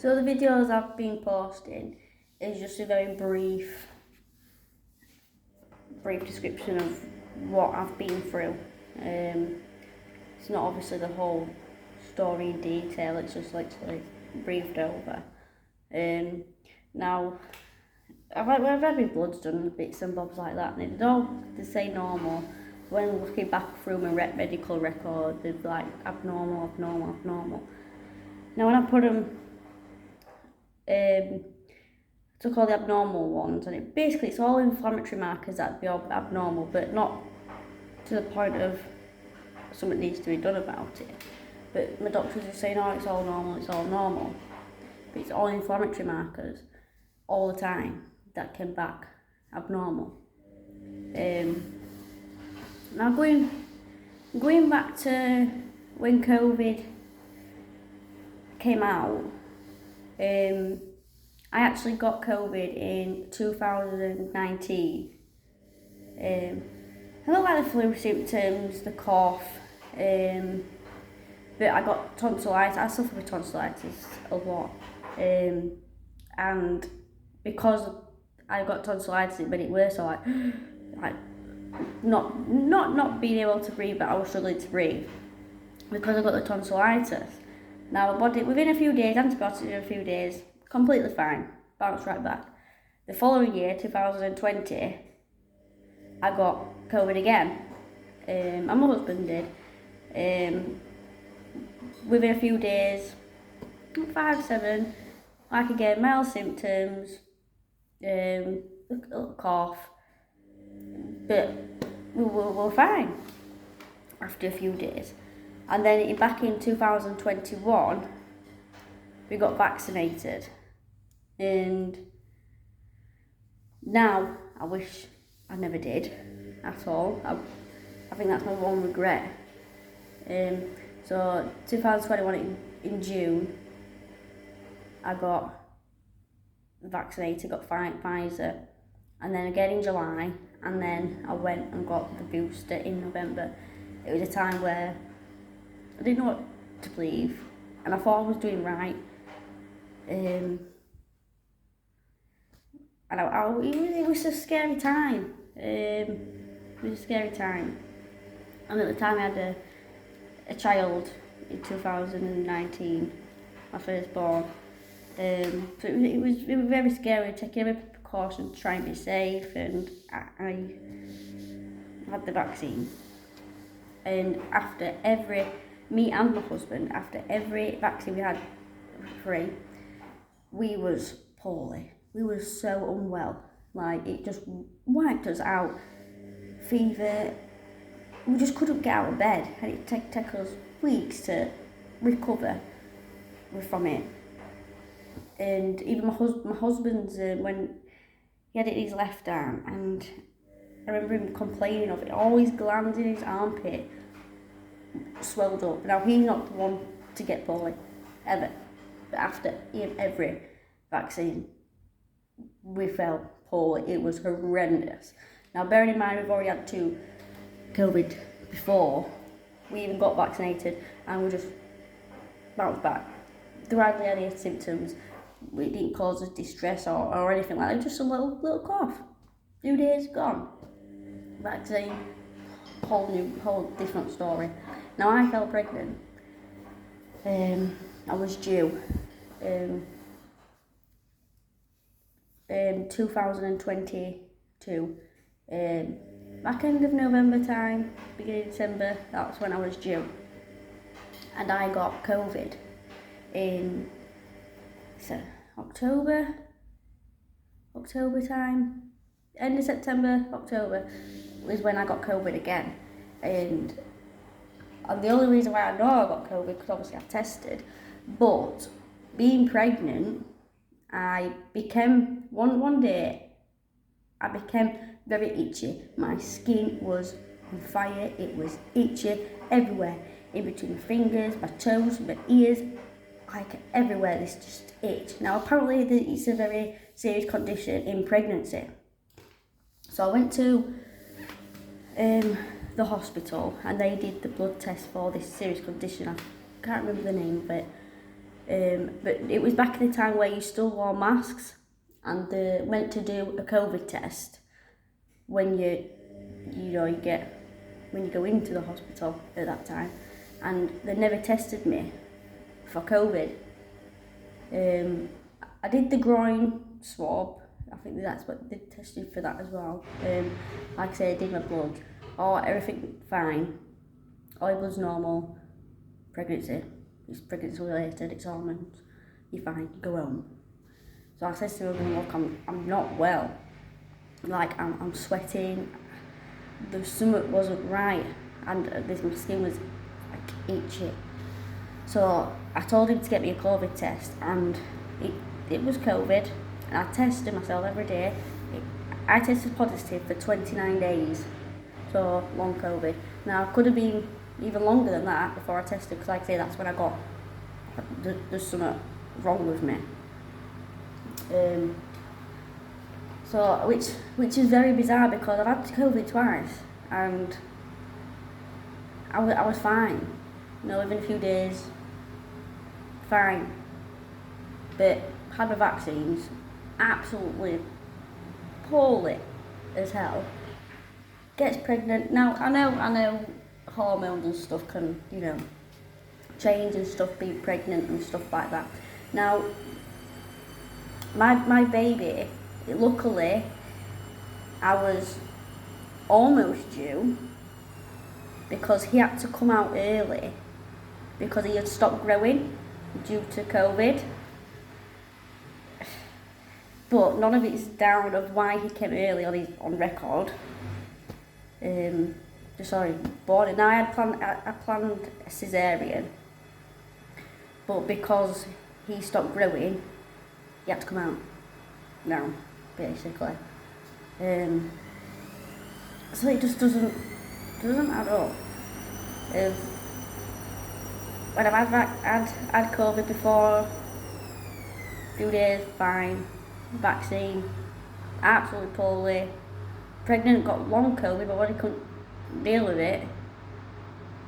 So the videos I've been posting is just a very brief description of what I've been through. It's not obviously the whole story in detail, it's just literally briefed over. Now, I've had my bloods done, bits and bobs like that, and they say normal. When looking back through my medical record, they're like abnormal. Now when I put them, took all the abnormal ones, and it's all inflammatory markers that be abnormal, but not to the point of something needs to be done about it. But my doctors are saying, oh, it's all normal. But it's all inflammatory markers all the time that came back abnormal. Now going back to when COVID came out, I actually got COVID in 2019. I don't like the flu symptoms, the cough, but I got tonsillitis. I suffer with tonsillitis a lot, and because I got tonsillitis, it made it worse. So like not being able to breathe, but I was struggling to breathe because I got the tonsillitis. Now my body, within a few days, antibiotics in a few days, completely fine, bounced right back. The following year, 2020, I got COVID again, and my husband did. Within a few days, 5, 7, like again, mild symptoms, a little cough, but we were fine after a few days. And then back in 2021, we got vaccinated. And now I wish I never did at all. I think that's my one regret. So 2021 in June, I got vaccinated, got Pfizer, and then again in July, and then I went and got the booster in November. It was a time where I didn't know what to believe, and I thought I was doing right. And it was a scary time. It was a scary time. And at the time I had a child in 2019, my firstborn. So it was very scary, taking every precaution to try and be safe, and I had the vaccine. And after me and my husband, after every vaccine we had free, we was poorly. We were so unwell. Like, it just wiped us out. Fever. We just couldn't get out of bed. And it took us weeks to recover from it. And even my husband's, when he had it in his left arm, and I remember him complaining of it, all his glands in his armpit swelled up. Now, he's not the one to get poorly, ever. But after every vaccine, we felt poorly. It was horrendous. Now, bearing in mind, we've already had 2 COVID before we even got vaccinated, and we just bounced back. There were hardly any symptoms. It didn't cause us distress or anything like that. Just a little cough. 2 days gone. Vaccine, whole different story. Now, I fell pregnant. I was due. 2022. Back end of November time, beginning of December, that's when I was due. And I got COVID in October time, end of September, October was when I got COVID again. And the only reason why I know I got COVID, because obviously I tested, but being pregnant, I became, one day, I became very itchy. My skin was on fire, it was itchy everywhere, in between my fingers, my toes, my ears, like everywhere, this just itch. Now, apparently it's a very serious condition in pregnancy. So I went to the hospital, and they did the blood test for this serious condition. I can't remember the name of it. But it was back in the time where you still wore masks, and they went to do a COVID test when you get when you go into the hospital at that time, and they never tested me for COVID. I did the groin swab. I think that's what they tested for that as well. Like I say, I did my blood. Oh, everything fine. All your blood's normal. Pregnancy. It's pregnancy related. It's hormones. You're fine. You go home. So I said to him, look, I'm not well. Like I'm sweating. The stomach wasn't right, and my skin was like itchy. So I told him to get me a COVID test, and it was COVID, and I tested myself every day. I tested positive for 29 days, so long COVID. Now it could have been even longer than that before I tested, because like I say, that's when I got there's something wrong with me. So which is very bizarre, because I've had COVID twice, and I was fine. Within a few days, fine. But had my vaccines, absolutely poorly as hell. Gets pregnant. Now I know hormones and stuff can, change and stuff, be pregnant and stuff like that. Now my baby, luckily I was almost due, because he had to come out early because he had stopped growing due to COVID. But none of it's down of why he came early on record. Born. Now I planned a cesarean, but because he stopped growing, he had to come out now, basically. So it just doesn't add up. When I've had COVID before, a few days, fine. Vaccine, absolutely poorly. Pregnant, got long COVID, but I couldn't deal with it.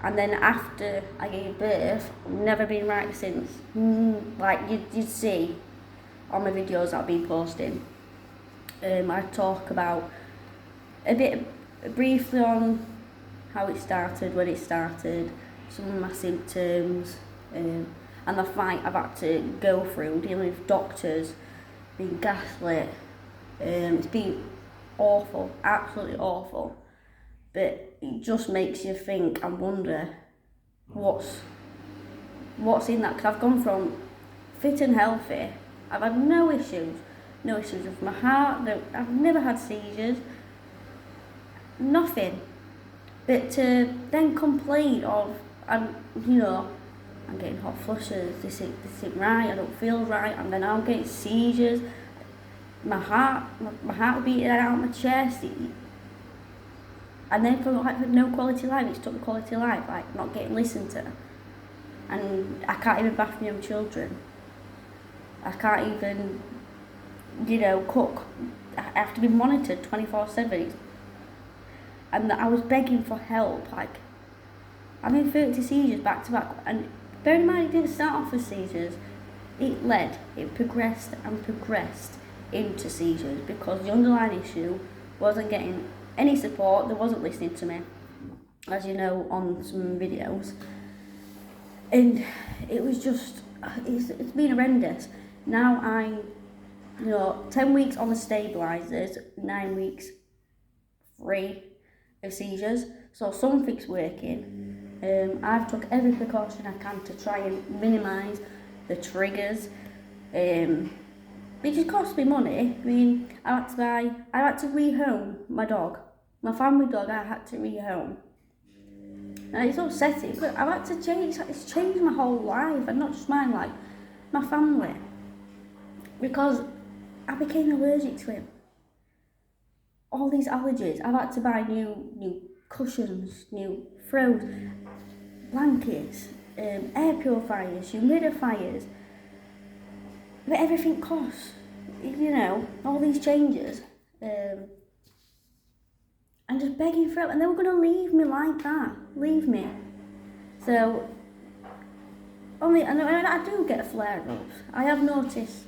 And then after I gave birth, never been right since. Like you'd see on my videos that I've been posting. I talk about a bit briefly on how it started, when it started, some of my symptoms, and the fight I've had to go through dealing with doctors, being gaslit. It's been awful, absolutely awful. But it just makes you think and wonder what's in that. Because I've gone from fit and healthy, I've had no issues with my heart, I've never had seizures, nothing. But to then complain of, I'm getting hot flushes, this ain't right, I don't feel right, and then I'm getting seizures, my heart beating out of my chest, and then for no quality life, it's took the quality of life, like not getting listened to, and I can't even bath my own children, I can't even, cook, I have to be monitored 24/7, and I was begging for help, like, I'm in 30 seizures back to back, and bear in mind it didn't start off with seizures, it progressed into seizures, because the underlying issue wasn't getting any support, they wasn't listening to me, as you know on some videos, and it was just, it's been horrendous. Now I'm, 10 weeks on the stabilisers, 9 weeks free of seizures, so something's working. I've took every precaution I can to try and minimise the triggers, which has cost me money. I mean, I had to rehome my dog, my family dog. I had to rehome, and it's upsetting. But I've had to change. It's changed my whole life, and not just mine, like my family, because I became allergic to him. All these allergies. I've had to buy new cushions, new throws, blankets, air purifiers, humidifiers. But everything costs, all these changes. I'm just begging for help, and they were going to leave me like that. Leave me. So, only, and I do get flare-ups. I have noticed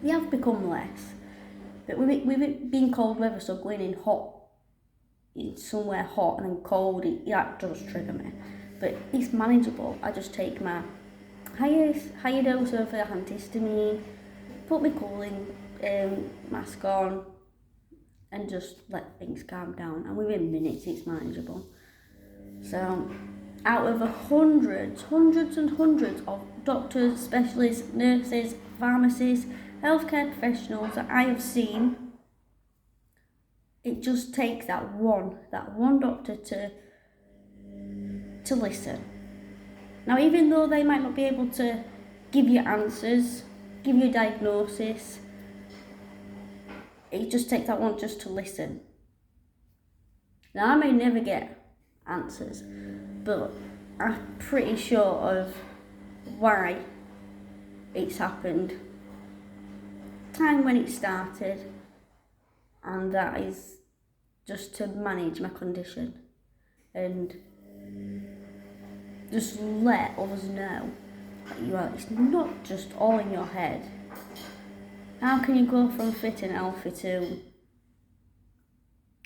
they have become less. But with it being cold weather, so going in somewhere hot and then cold, that does trigger me. But it's manageable. I just take my higher dose of antihistamine, put my cooling mask on, and just let things calm down. And within minutes, it's manageable. So, out of hundreds and hundreds of doctors, specialists, nurses, pharmacists, healthcare professionals that I have seen, it just takes that one doctor to listen. Now, even though they might not be able to give you answers, give you a diagnosis, it just takes that one just to listen. Now, I may never get answers, but I'm pretty sure of why it's happened, time when it started, and that is just to manage my condition and just let others know that it's not just all in your head. How can you go from fit and healthy to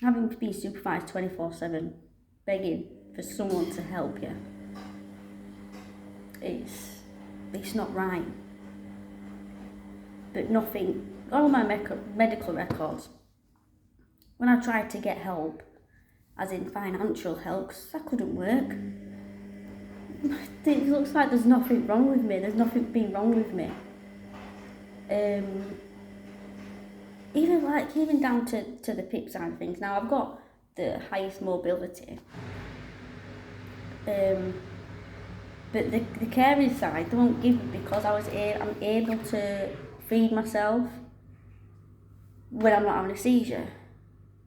having to be supervised 24/7, begging for someone to help you? It's not right. But nothing, all my medical records, when I tried to get help, as in financial help, 'cause I couldn't work, it looks like there's nothing wrong with me. There's nothing been wrong with me. Even down to the PIP side of things. Now, I've got the highest mobility. But the caring side, they won't give me because I'm able to feed myself when I'm not having a seizure,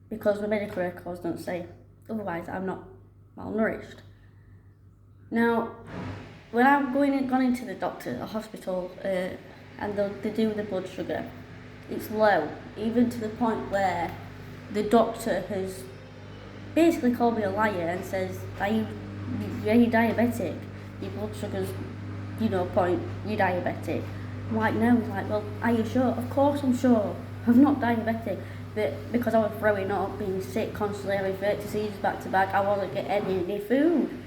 because the medical records don't say otherwise. I'm not malnourished. Now, when I've gone into the doctor, the hospital, and they do the blood sugar, it's low, even to the point where the doctor has basically called me a liar and says, are you diabetic? Your blood sugar's, point, you're diabetic. I'm like, no. He's like, well, are you sure? Of course I'm sure. I'm not diabetic. But because I was throwing up, being sick, constantly having 30 seizures back to back, I wasn't getting any food.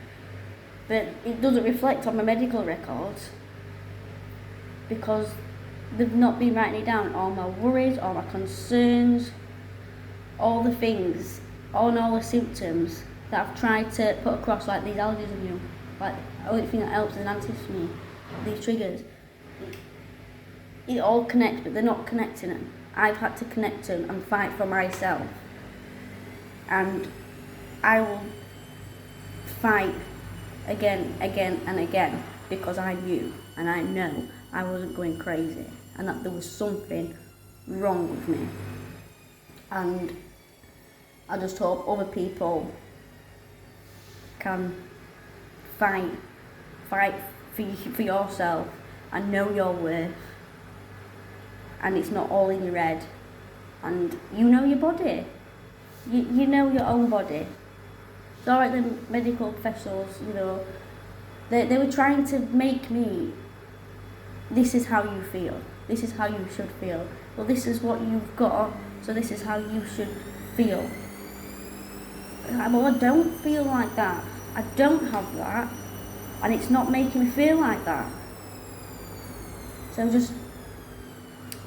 But it doesn't reflect on my medical records because they've not been writing it down. All my worries, all my concerns, all the things, all the symptoms that I've tried to put across, like these allergies in you, like the only thing that helps is an antihistamine, these triggers. It all connects, but they're not connecting them. I've had to connect them and fight for myself. And I will fight again and again because I knew and I know I wasn't going crazy and that there was something wrong with me. And I just hope other people can fight for yourself and know your worth, and it's not all in your head, and you know your body, you know your own body. It's alright, the medical professionals, they were trying to make me, this is how you feel, this is how you should feel, well, this is what you've got, so this is how you should feel. Well, I don't feel like that, I don't have that, and it's not making me feel like that. So just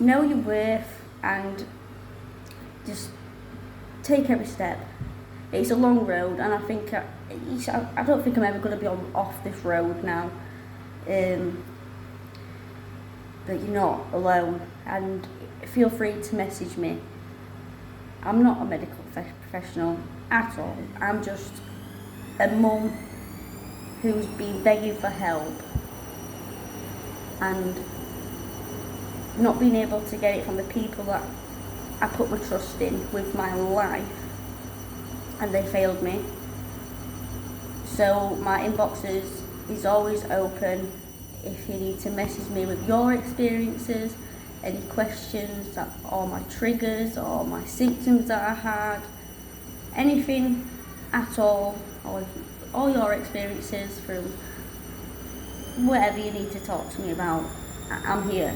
know your worth and just take every step. It's a long road, and I don't think I'm ever going to be off this road now. But you're not alone, and feel free to message me. I'm not a medical professional at all. I'm just a mum who's been begging for help and not being able to get it from the people that I put my trust in with my life, and they failed me. So my inbox is always open if you need to message me with your experiences, any questions, or my triggers, or my symptoms that I had, anything at all, or all your experiences from whatever you need to talk to me about, I'm here.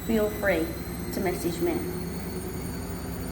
Feel free to message me.